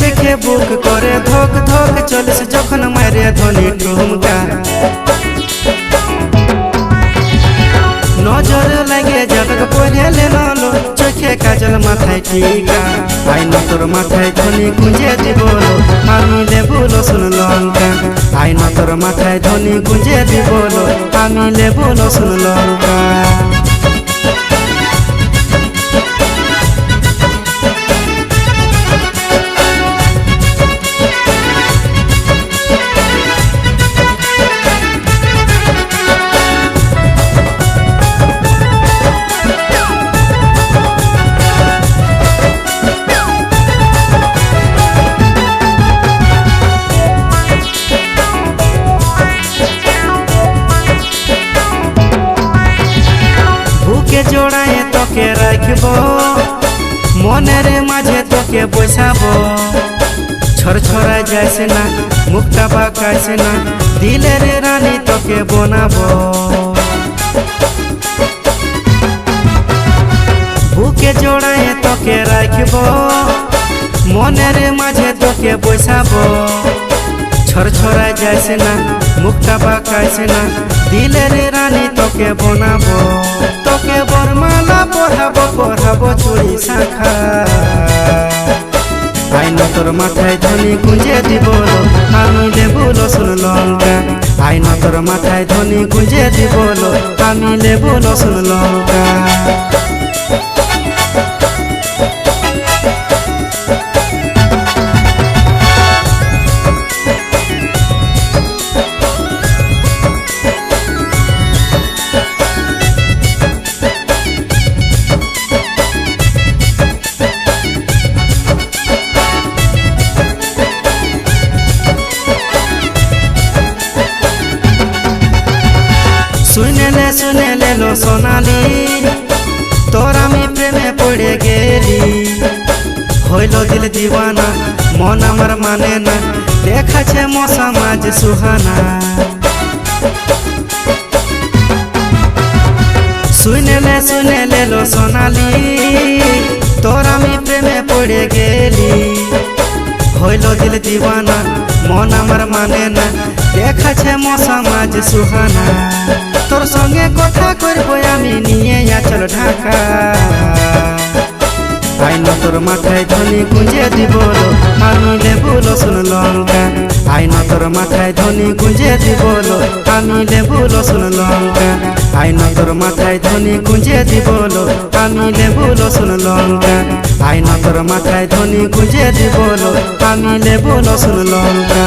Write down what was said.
দেখে বুক করে ধক ধক চলিস যখন মারে ধ্বনি ঠুমকা নজর লাগে যাবে পড়েলে নলো চোখে কাজল মাথায় টিকা আইন তোর মাথায় ধ্বনি গুঁজে দিব আমি লেবু রসুন লঙ্কা আইন তোর মাথায় ধ্বনি গুঁজে দিব আমি লেবু রসুন লঙ্কা জোড়ায় তোকে রাখবো মনের মাঝে তোকে বসাবো ছড়ছড়া যাইছে না মুখটা বাঁকাইছে না দিলের রানী তোকে বানাবো বুকে জোড়ায় তোকে রাখবো মনের মাঝে তোকে বসাবো ছড়ছড়া যাইছে না মুখটা বাঁকাইছে না দিলের রানী তোকে বানাবো তোকে বরমালা পড়াবো পড়াবো চুড়ি শাখা আইন তোর মাথায় ধ্বনি গুঁজে দিব আমি লেবু রসুন লঙ্কা আইন তোর মাথায় ধ্বনি গুঁজে দিব আমি লেবু রসুন লঙ্কা শুনেলে লো সোনালি তোর আমি প্রেমে পড়ে গেলি হইল দিল দিওয়ানা মন আমার মানে না দেখাছে মশা মাঝ সুহানা শুনেলে লো সোনালি তোর আমি প্রেমে পড়ে গেলি হইল দিল দিওয়ানা মন আমার মানে না দেখাছে মশা মাঝ সুহানা তোর সঙ্গে কথা করবো আমি নিয়ে আচল ঢাকা আইন তোর মাথায় ধ্বনি গুঁজে দিব আমি লেবু রসুন লঙ্কা আইন তোর মাথায় ধ্বনি গুঁজে দিব আমি লেবু রসুন লঙ্কা আইন তোর মাথায় ধ্বনি গুঁজে দিব আমি লেবু রসুন লঙ্কা আইন তোর মাথায় ধ্বনি গুঁজে দিব আমি লেবু রসুন লঙ্কা